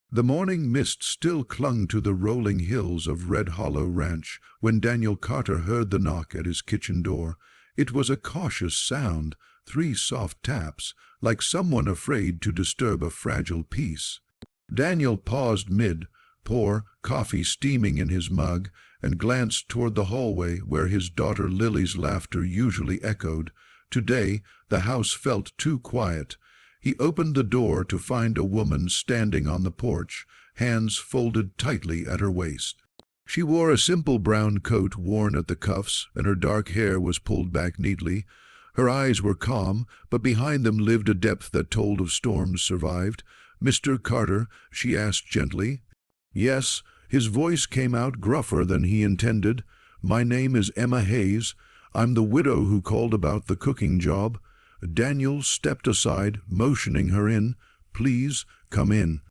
The morning mist still clung to the rolling hills of Red Hollow Ranch when Daniel Carter heard the knock at his kitchen door. It was a cautious sound, 3 soft taps, like someone afraid to disturb a fragile peace. Daniel paused mid-pour, coffee steaming in his mug, and glanced toward the hallway where his daughter Lily's laughter usually echoed. Today, the house felt too quiet. He opened the door to find a woman standing on the porch, hands folded tightly at her waist. She wore a simple brown coat worn at the cuffs, and her dark hair was pulled back neatly. Her eyes were calm, but behind them lived a depth that told of storms survived. "Mr. Carter?" she asked gently. "Yes." His voice came out gruffer than he intended. "My name is Emma Hayes. I'm the widow who called about the cooking job." Daniel stepped aside, motioning her in. "Please, come in."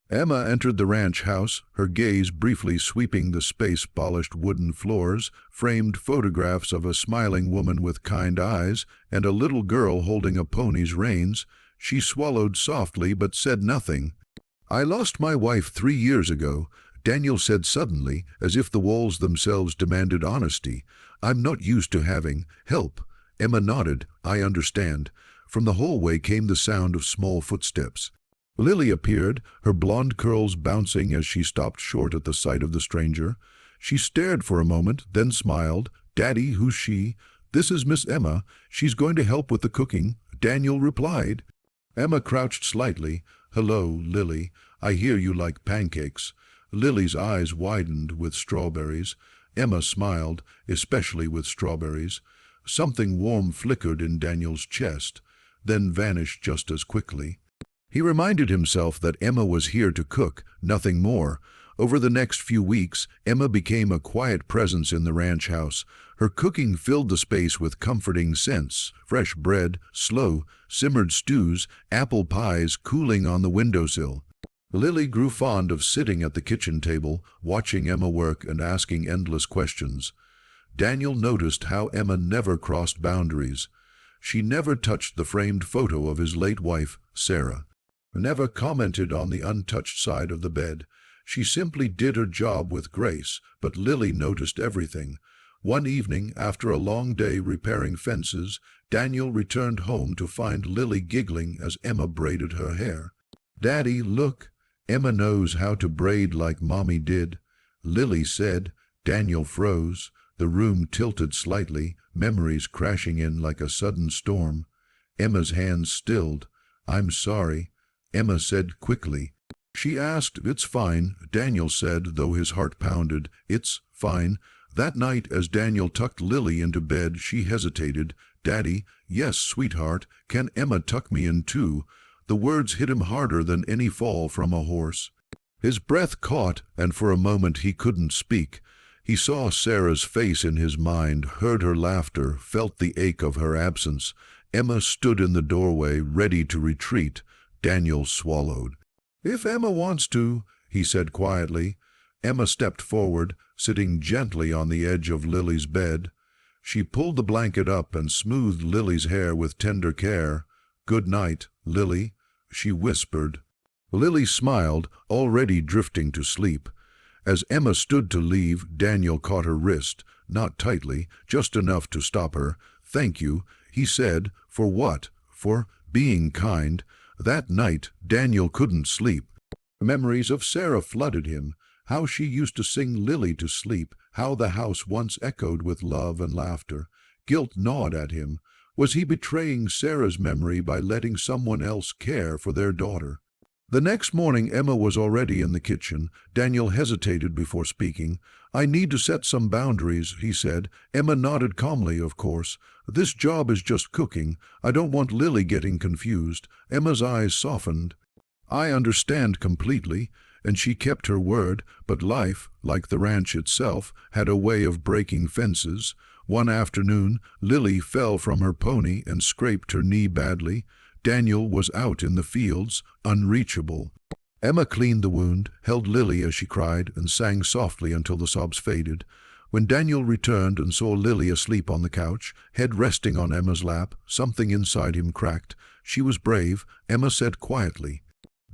Emma entered the ranch house, her gaze briefly sweeping the space-polished wooden floors, framed photographs of a smiling woman with kind eyes, and a little girl holding a pony's reins. She swallowed softly but said nothing. "I lost my wife 3 years ago," Daniel said suddenly, as if the walls themselves demanded honesty. "I'm not used to having help." Emma nodded. "I understand." From the hallway came the sound of small footsteps. Lily appeared, her blonde curls bouncing as she stopped short at the sight of the stranger. She stared for a moment, then smiled. "Daddy, who's she?" "This is Miss Emma. She's going to help with the cooking," Daniel replied. Emma crouched slightly. "Hello, Lily. I hear you like pancakes." Lily's eyes widened with strawberries. Emma smiled, especially with strawberries. Something warm flickered in Daniel's chest, then vanished just as quickly. He reminded himself that Emma was here to cook, nothing more. Over the next few weeks, Emma became a quiet presence in the ranch house. Her cooking filled the space with comforting scents: fresh bread, slow, simmered stews, apple pies cooling on the windowsill. Lily grew fond of sitting at the kitchen table, watching Emma work and asking endless questions. Daniel noticed how Emma never crossed boundaries. She never touched the framed photo of his late wife, Sarah. Never commented on the untouched side of the bed. She simply did her job with grace, but Lily noticed everything. One evening, after a long day repairing fences, Daniel returned home to find Lily giggling as Emma braided her hair. "Daddy, look. Emma knows how to braid like Mommy did," Lily said. Daniel froze. The room tilted slightly, memories crashing in like a sudden storm. Emma's hands stilled. "I'm sorry," Emma said quickly. She asked. "It's fine," Daniel said, though his heart pounded. "It's fine." That night, as Daniel tucked Lily into bed, she hesitated. "Daddy." "Yes, sweetheart. Can Emma tuck me in too?" The words hit him harder than any fall from a horse. His breath caught, and for a moment he couldn't speak. He saw Sarah's face in his mind, heard her laughter, felt the ache of her absence. Emma stood in the doorway, ready to retreat. Daniel swallowed. "If Emma wants to," he said quietly. Emma stepped forward, sitting gently on the edge of Lily's bed. She pulled the blanket up and smoothed Lily's hair with tender care. "Good night, Lily," she whispered. Lily smiled, already drifting to sleep. As Emma stood to leave, Daniel caught her wrist, not tightly, just enough to stop her. "Thank you," he said. "For what?" "For being kind." That night, Daniel couldn't sleep. Memories of Sarah flooded him. How she used to sing Lily to sleep, how the house once echoed with love and laughter. Guilt gnawed at him. Was he betraying Sarah's memory by letting someone else care for their daughter? The next morning Emma was already in the kitchen. Daniel hesitated before speaking. "I need to set some boundaries," he said. Emma nodded calmly, "Of course. This job is just cooking. I don't want Lily getting confused." Emma's eyes softened. "I understand completely," and she kept her word, but life, like the ranch itself, had a way of breaking fences. One afternoon, Lily fell from her pony and scraped her knee badly. Daniel was out in the fields, unreachable. Emma cleaned the wound, held Lily as she cried, and sang softly until the sobs faded. When Daniel returned and saw Lily asleep on the couch, head resting on Emma's lap, something inside him cracked. She was brave, Emma said quietly.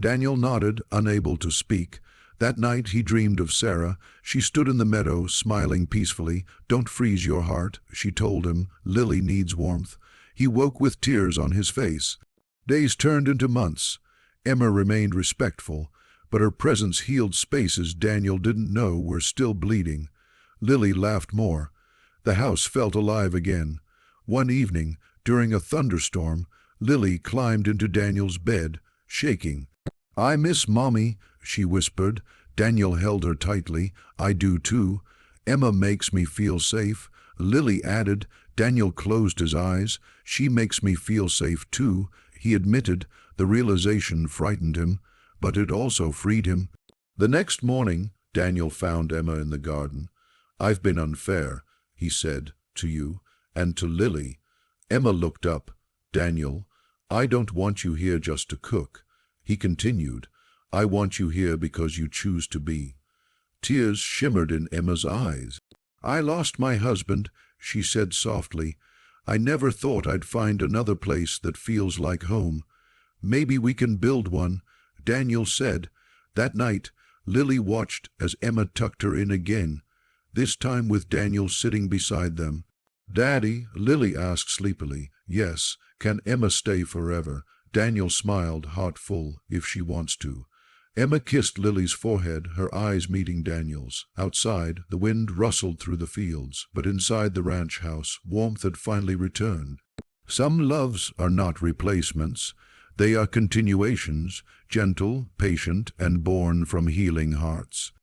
Daniel nodded, unable to speak. That night he dreamed of Sarah. She stood in the meadow, smiling peacefully. "Don't freeze your heart," she told him. "Lily needs warmth." He woke with tears on his face. Days turned into months. Emma remained respectful, but her presence healed spaces Daniel didn't know were still bleeding. Lily laughed more. The house felt alive again. One evening, during a thunderstorm, Lily climbed into Daniel's bed, shaking. "I miss Mommy," she whispered. Daniel held her tightly. "I do too. Emma makes me feel safe," Lily added. Daniel closed his eyes. "She makes me feel safe too," he admitted. The realization frightened him, but it also freed him. The next morning, Daniel found Emma in the garden. "I've been unfair," he said, "to you and to Lily." Emma looked up. "Daniel, I don't want you here just to cook," he continued. "I want you here because you choose to be." Tears shimmered in Emma's eyes. "I lost my husband," she said softly. "I never thought I'd find another place that feels like home. Maybe we can build one," Daniel said. That night, Lily watched as Emma tucked her in again, this time with Daniel sitting beside them. "Daddy," Lily asked sleepily. "Yes. Can Emma stay forever?" Daniel smiled, heart full. "If she wants to." Emma kissed Lily's forehead, her eyes meeting Daniel's. Outside, the wind rustled through the fields, but inside the ranch house, warmth had finally returned. Some loves are not replacements. They are continuations, gentle, patient, and born from healing hearts.